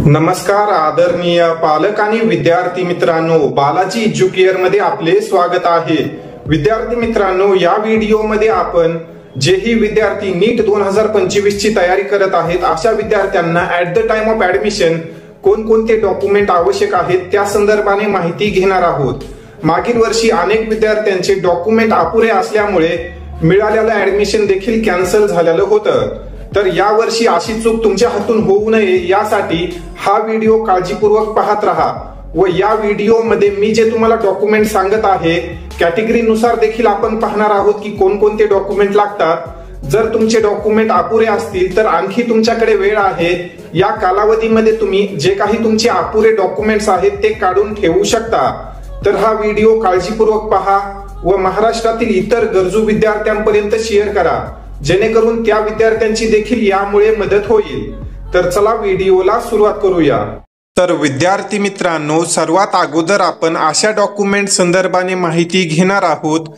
नमस्कार आदरणीय पालक आणि विद्यार्थी मित्रांनो, बालाजी एज्युकेअर मध्ये आपले स्वागत आहे। विद्यार्थी मित्रांनो, या व्हिडिओमध्ये आपण जेही विद्यार्थी नीट 2025 ची तयारी करत आहेत अशा विद्यार्थ्यांना at the time of admission कोणकोणते डॉक्युमेंट आवश्यक आहेत त्या संदर्भाने माहिती घेणार आहोत। मागील वर्षी अनेक विद्यार्थ्यांचे डॉक्युमेंट अपुरे असल्यामुळे मिळालेलं ऍडमिशन देखील कॅन्सल झालेलं होतं। तर या वर्षी अशी चूक तुमच्या हातून होऊ नये यासाठी हा व्हिडिओ काळजीपूर्वक पाहत राहा व या व्हिडिओ मध्ये मी जे तुम्हाला डॉक्युमेंट सांगत आहे कॅटेगरी नुसार देखील आपण पाहणार आहोत की कोणकोणते डॉक्युमेंट लागतात। जर तुमचे डॉक्युमेंट अपुरे असतील तर आणखी तुमच्याकडे वेळ आहे। या कालावधीमध्ये तुम्ही जे काही तुमचे अपुरे डॉक्युमेंट्स आहेत ते काढून ठेवू शकता। तर हा व्हिडिओ काळजीपूर्वक पहा व महाराष्ट्रातील इतर गरजू विद्यार्थ्यांपर्यंत शेअर करा जेणेकरून त्या विद्यार्थ्यांची देखील यामुळे मदत होईल। तर चला व्हिडिओला सुरुवात करूया। तर विद्यार्थी मित्रांनो, सर्वात अगोदर आपण अशा डॉक्युमेंट संदर्भाने माहिती घेणार आहोत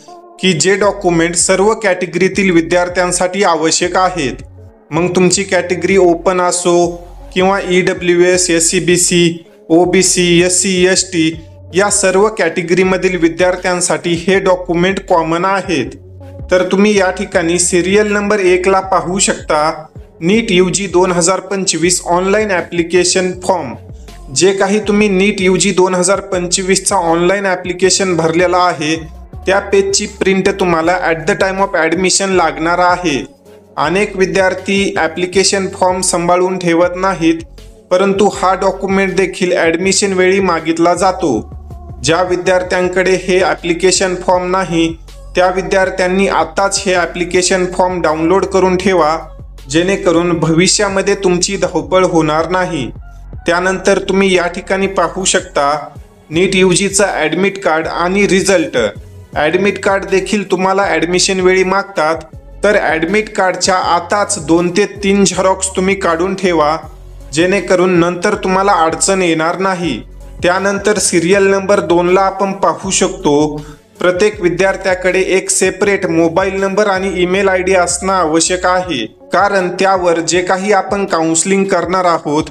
की जे डॉक्युमेंट सर्व कॅटेगरीतील विद्यार्थ्यांसाठी आवश्यक आहेत। मग तुमची कॅटेगरी ओपन असो किंवा EWS, SCBC, OBC, SC, ST या सर्व कॅटेगरीमधील विद्यार्थ्यांसाठी हे डॉक्युमेंट कॉमन आहेत। तर तुम्ही या ठिकाणी सिरियल नंबर 1 ला पाहू शकता। नीट UG 2025 ऑनलाईन ॲप्लिकेशन फॉर्म। जे काही तुम्ही नीट UG 2025 चा ऑनलाईन ॲप्लिकेशन भरलेला आहे त्या पेजची प्रिंट तुम्हाला at the time of admission लागणार आहे। अनेक विद्यार्थी ॲप्लिकेशन फॉर्म सांभाळून ठेवत नाहीत, परंतु हा डॉक्युमेंट देखील ॲडमिशन वेळी मागितला जातो। ज्या विद्यार्थ्यांकडे हे ॲप्लिकेशन फॉर्म नाही त्या विद्यार्थ्यांनी आताच हे ॲप्लिकेशन फॉर्म डाउनलोड करून ठेवा जेणेकरून भविष्यामध्ये तुमची धावपळ होणार नाही। त्यानंतर तुम्ही या ठिकाणी पाहू शकता नीट UGचा ॲडमिट कार्ड आणि रिझल्ट। ॲडमिट कार्ड देखील तुम्हाला ॲडमिशन वेळी मागतात, तर ॲडमिट कार्डच्या आताच 2 ते 3 झेरॉक्स तुम्ही काढून ठेवा जेणेकरून नंतर तुम्हाला अडचण येणार नाही। त्यानंतर सिरियल नंबर 2 ला आपण पाहू शकतो प्रत्येक विद्यार्थ्याकडे एक सेपरेट मोबाईल नंबर आणि ईमेल ID असणं आवश्यक आहे, कारण त्यावर जे काही आपण काउन्सिलिंग करणार आहोत,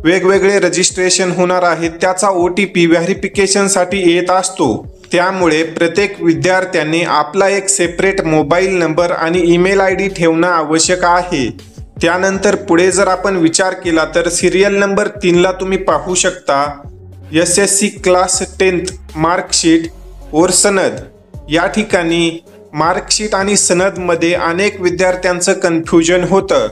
वेगवेगळे रजिस्ट्रेशन होणार आहेत, त्याचा OTP व्हेरिफिकेशनसाठी येत असतो। त्यामुळे प्रत्येक विद्यार्थ्याने आपला एक सेपरेट मोबाईल नंबर आणि ईमेल ID ठेवणं आवश्यक आहे। त्यानंतर पुढे जर आपण विचार केला तर सिरियल नंबर 3 ला तुम्ही पाहू शकता SSC क्लास 10th मार्कशीट और सनद। या ठिकाणी मार्कशीट आणि सनद मध्ये अनेक विद्यार्थ्यांचं कन्फ्युजन होतं।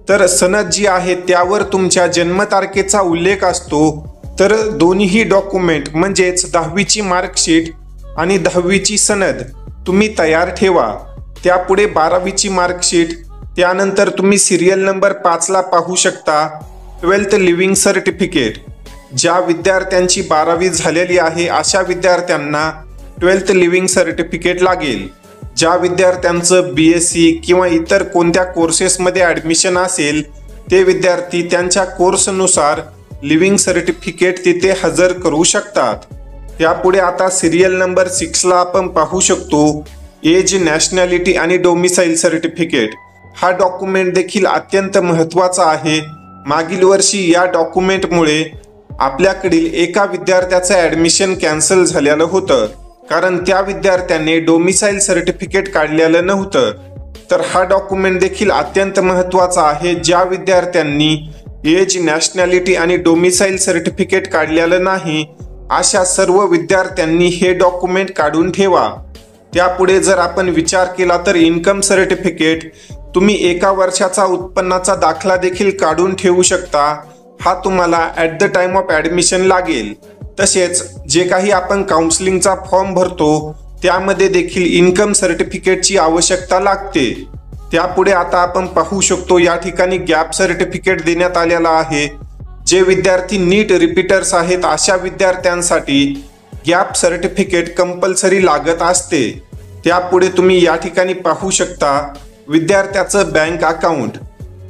तर सनद जी आहे त्यावर तुमच्या जन्मतारखेचा उल्लेख असतो, तर दोन्ही डॉक्युमेंट म्हणजेच 10वीची मार्कशीट आणि 10वीची सनद तुम्ही तयार ठेवा। त्यापुढे 12वीची मार्कशीट, त्यानंतर तुम्ही सिरियल नंबर 5 ला पाहू शकता 12th लिव्हिंग सर्टिफिकेट। ज्या विद्यार्थ्यांची 12वी झालेली आहे अशा विद्यार्थ्यांना 12th लिव्हिंग सर्टिफिकेट लागेल। ज्या विद्यार्थ्यांचं BSc किंवा इतर कोणत्या कोर्सेसमध्ये ॲडमिशन असेल ते विद्यार्थी त्यांच्या कोर्सनुसार लिव्हिंग सर्टिफिकेट तिथे हजर करू शकतात। त्यापुढे आता सिरियल नंबर 6 ला आपण पाहू शकतो एज, नॅशनॅलिटी आणि डोमिसाईल सर्टिफिकेट। हा डॉक्युमेंट देखील अत्यंत महत्त्वाचा आहे। मागील वर्षी या डॉक्युमेंटमुळे आपल्याकडील एका विद्यार्थ्याचं ॲडमिशन कॅन्सल झालेलं होतं, कारण त्या विद्यार्थ्याने डोमिसाईल सर्टिफिकेट काढलेलं नव्हतं। तर हा डॉक्युमेंट देखील अत्यंत महत्त्वाचा आहे। ज्या विद्यार्थ्यांनी एज, नॅशनॅलिटी आणि डोमिसाईल सर्टिफिकेट काढलेलं नाही अशा सर्व विद्यार्थ्यांनी हे डॉक्युमेंट काढून ठेवा। त्यापुढे जर आपण विचार केला तर इन्कम सर्टिफिकेट, तुम्ही 1 वर्षाचा उत्पन्नाचा दाखला देखील काढून ठेवू शकता। हा तुम्हाला at the time of admission लागेल। तसेच जे काही आपण काउन्सिलिंगचा फॉर्म भरतो त्यामध्ये देखील इन्कम सर्टिफिकेटची आवश्यकता लागते। त्यापुढे आता आपण पाहू शकतो या ठिकाणी गॅप सर्टिफिकेट देण्यात आलेला आहे। जे विद्यार्थी नीट रिपीटर्स आहेत अशा विद्यार्थ्यांसाठी गॅप सर्टिफिकेट कंपल्सरी लागत असते। त्यापुढे तुम्ही या ठिकाणी पाहू शकता विद्यार्थ्याचं बँक अकाउंट।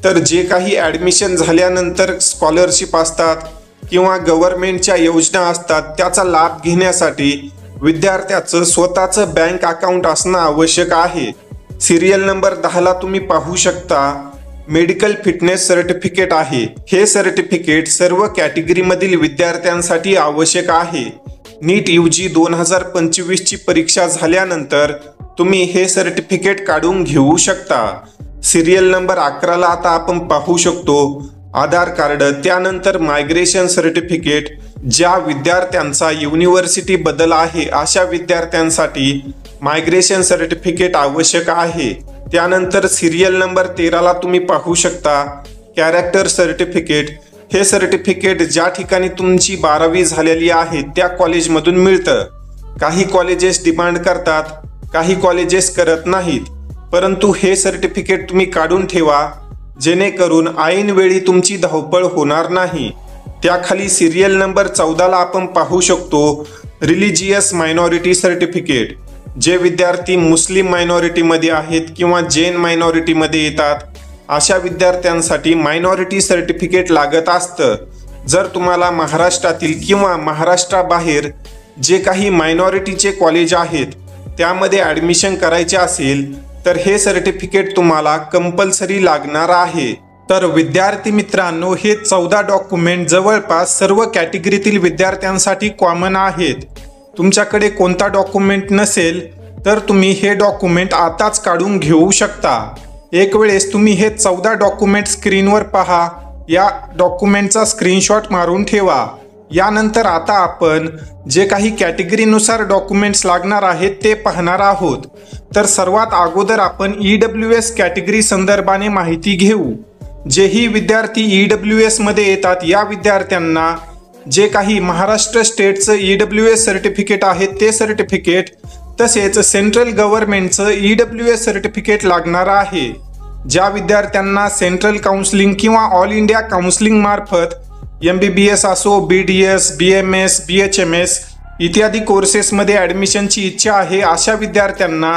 तर जे काही ॲडमिशन झाल्यानंतर स्कॉलरशिप असतात किंवा गव्हर्नमेंटच्या योजना असतात त्याचा लाभ घेण्यासाठी विद्यार्थ्याचं स्वतःचं बँक अकाउंट असणं आवश्यक आहे। सिरियल नंबर 10 ला तुम्ही पाहू शकता मेडिकल फिटनेस सर्टिफिकेट आहे। हे सर्टिफिकेट सर्व कॅटेगरीमधील विद्यार्थ्यांसाठी आवश्यक आहे। नीट UG 2025 ची परीक्षा झाल्यानंतर तुम्ही हे सर्टिफिकेट काढून घेऊ शकता। सिरियल नंबर 11 ला आता आपण पाहू शकतो आधार कार्ड, त्यानंतर मायग्रेशन सर्टिफिकेट। ज्या विद्यार्थ्यांचा युनिव्हर्सिटी बदल आहे अशा विद्यार्थ्यांसाठी मायग्रेशन सर्टिफिकेट आवश्यक आहे। त्यानंतर सिरियल नंबर 13 ला तुम्ही पाहू शकता कॅरेक्टर सर्टिफिकेट। हे सर्टिफिकेट ज्या ठिकाणी तुमची 12वी झालेली आहे त्या कॉलेजमधून मिळतं। काही कॉलेजेस डिमांड करतात, काही कॉलेजेस करत नाहीत, परंतु हे सर्टिफिकेट तुम्ही काढून ठेवा जेणेकरून ऐन वेळी तुमची धावपळ होणार नाही। त्याखाली सिरियल नंबर 14 ला आपण पाहू शकतो रिलिजियस मायनॉरिटी सर्टिफिकेट। जे विद्यार्थी मुस्लिम मायनॉरिटीमध्ये आहेत किंवा जैन मायनॉरिटीमध्ये येतात अशा विद्यार्थ्यांसाठी मायनॉरिटी सर्टिफिकेट लागत असतं। जर तुम्हाला महाराष्ट्रातील किंवा महाराष्ट्राबाहेर जे काही मायनॉरिटीचे कॉलेज आहेत त्यामध्ये ॲडमिशन करायचे असेल तर हे सर्टिफिकेट तुम्हाला कंपल्सरी लागणार आहे। तर विद्यार्थी मित्रांनो, हे 14 डॉक्युमेंट जवळपास सर्व कॅटेगरीतील विद्यार्थ्यांसाठी कॉमन आहेत। तुमच्याकडे कोणता डॉक्युमेंट नसेल तर तुम्ही हे डॉक्युमेंट आताच काढून घेऊ शकता। एक वेळेस तुम्ही हे 14 डॉक्युमेंट स्क्रीनवर पहा, या डॉक्युमेंटचा स्क्रीनशॉट मारून ठेवा। यानंतर आता आपण जे काही कॅटेगरीनुसार डॉक्युमेंट्स लागणार आहेत ते पाहणार आहोत। तर सर्वात अगोदर आपण EWS कॅटेगरी संदर्भाने माहिती घेऊ। जेही विद्यार्थी EWS मध्ये येतात या विद्यार्थ्यांना जे काही महाराष्ट्र स्टेटचं EWS सर्टिफिकेट आहे ते सर्टिफिकेट तसेच सेंट्रल गव्हर्नमेंटचं EWS सर्टिफिकेट लागणार आहे। ज्या विद्यार्थ्यांना सेंट्रल काउन्सिलिंग किंवा ऑल इंडिया काउन्सिलिंग मार्फत MBBS असो, BDS, BMS, BHMS इत्यादी कोर्सेसमध्ये ॲडमिशनची इच्छा आहे अशा विद्यार्थ्यांना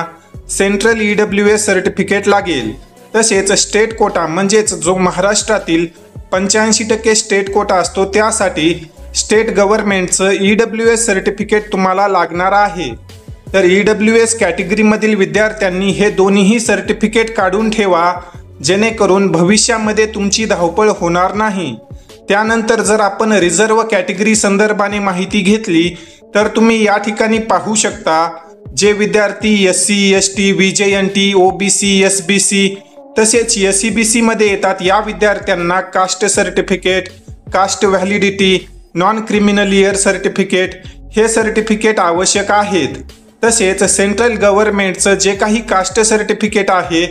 सेंट्रल EWS सर्टिफिकेट लागेल। तसेच स्टेट कोटा म्हणजेच जो महाराष्ट्रातील 85% स्टेट कोटा असतो त्यासाठी स्टेट गव्हर्नमेंटचं EWS सर्टिफिकेट तुम्हाला लागणार आहे। तर EWS कॅटेगरीमधील विद्यार्थ्यांनी हे दोन्हीही सर्टिफिकेट काढून ठेवा जेणेकरून भविष्यामध्ये तुमची धावपळ होणार नाही। त्यानंतर जर आपण रिझर्व कॅटेगरी संदर्भाने माहिती घेतली तर तुम्ही या ठिकाणी पाहू शकता जे विद्यार्थी SC, ST, VJNT, OBC, SBC तसेच SEBC मध्ये येतात या विद्यार्थ्यांना caste certificate, caste validity, non creamy layer certificate हे सर्टिफिकेट आवश्यक आहेत। तसेच सेंट्रल गव्हर्नमेंटचं जे काही कास्ट सर्टिफिकेट आहे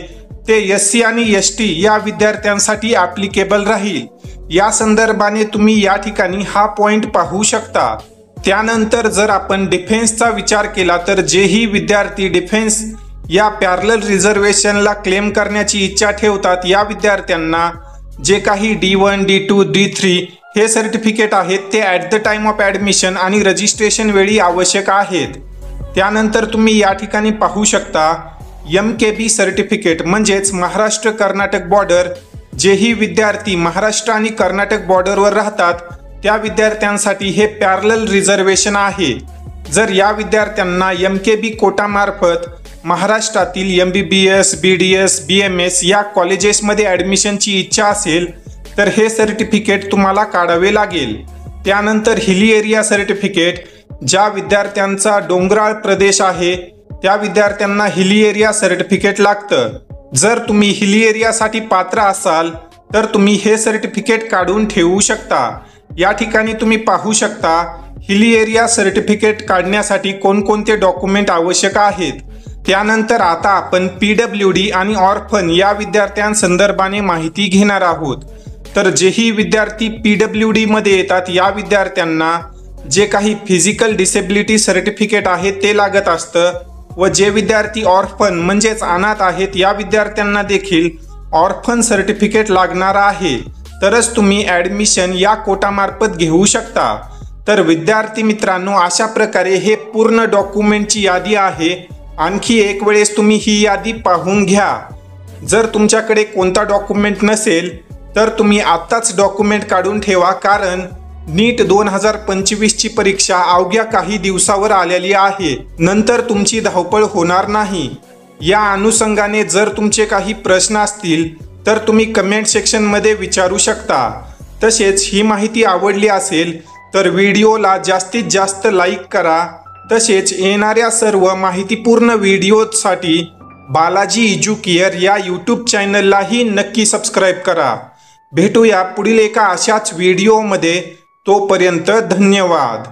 ते SC आणि ST या विद्यार्थ्यांसाठी ॲप्लिकेबल राहील। या संदर्भाने तुम्ही या ठिकाणी हा पॉइंट पाहू शकता। त्यानंतर जर आपण डिफेन्सचा विचार केला तर जेही विद्यार्थी डिफेन्स या पॅरलल रिझर्वेशनला क्लेम करण्याची इच्छा ठेवतात या विद्यार्थ्यांना जे काही D1, D2, D3 हे सर्टिफिकेट आहेत ते at the time of admission आणि रजिस्ट्रेशन वेळी आवश्यक आहेत। त्यानंतर तुम्ही या ठिकाणी पाहू शकता MKB सर्टिफिकेट म्हणजेच महाराष्ट्र कर्नाटक बॉर्डर। जेही विद्यार्थी महाराष्ट्र आणि कर्नाटक बॉर्डरवर राहतात त्या विद्यार्थ्यांसाठी हे पॅरलल रिझर्वेशन आहे। जर या विद्यार्थ्यांना MKB कोटामार्फत महाराष्ट्रातील MBBS, BDS, BMS या कॉलेजेसमध्ये ॲडमिशनची इच्छा असेल तर हे सर्टिफिकेट तुम्हाला काढावे लागेल। त्यानंतर हिली एरिया सर्टिफिकेट, ज्या विद्यार्थ्यांचा डोंगराळ प्रदेश आहे त्या विद्यार्थ्यांना हिली एरिया सर्टिफिकेट लागतं। जर तुम्ही हिली एरियासाठी पात्र असाल तर तुम्ही हे सर्टिफिकेट काढून ठेवू शकता। या ठिकाणी तुम्ही पाहू शकता हिली एरिया सर्टिफिकेट काढण्यासाठी कोणकोणते डॉक्युमेंट आवश्यक आहेत। त्यानंतर आता आपण PWD आणि ऑर्फन या विद्यार्थ्यांसंदर्भाने माहिती घेणार आहोत। तर जेही विद्यार्थी PWD मध्ये येतात या विद्यार्थ्यांना जे काही फिजिकल डिसेबिलिटी सर्टिफिकेट आहे ते लागत असतं व जे विद्यार्थी ऑर्फन म्हणजेच अनाथ आहेत या विद्यार्थ्यांना देखील ऑर्फन सर्टिफिकेट लागणार आहे। तरच तुम्ही ॲडमिशन या कोटामार्फत घेऊ शकता। तर विद्यार्थी मित्रांनो, अशा प्रकारे हे पूर्ण डॉक्युमेंटची यादी आहे। आणखी एक वेळेस तुम्ही ही यादी पाहून घ्या। जर तुमच्याकडे कोणता डॉक्युमेंट नसेल तर तुम्ही आत्ताच डॉक्युमेंट काढून ठेवा, कारण नीट 2025 ची परीक्षा अवघ्या काही दिवसावर आलेली आहे। नंतर तुमची धावपळ होणार नाही। या अनुषंगाने जर तुमचे काही प्रश्न असतील तर तुम्ही कमेंट सेक्शनमध्ये विचारू शकता। तसेच ही माहिती आवडली असेल तर व्हिडिओला जास्तीत जास्त लाईक करा। तसेच येणाऱ्या सर्व माहितीपूर्ण व्हिडिओसाठी बालाजी एज्युकेअर या यूट्यूब चॅनललाही नक्की सबस्क्राईब करा। भेटूया पुढील एका अशाच व्हिडिओमध्ये, तोपर्यंत धन्यवाद।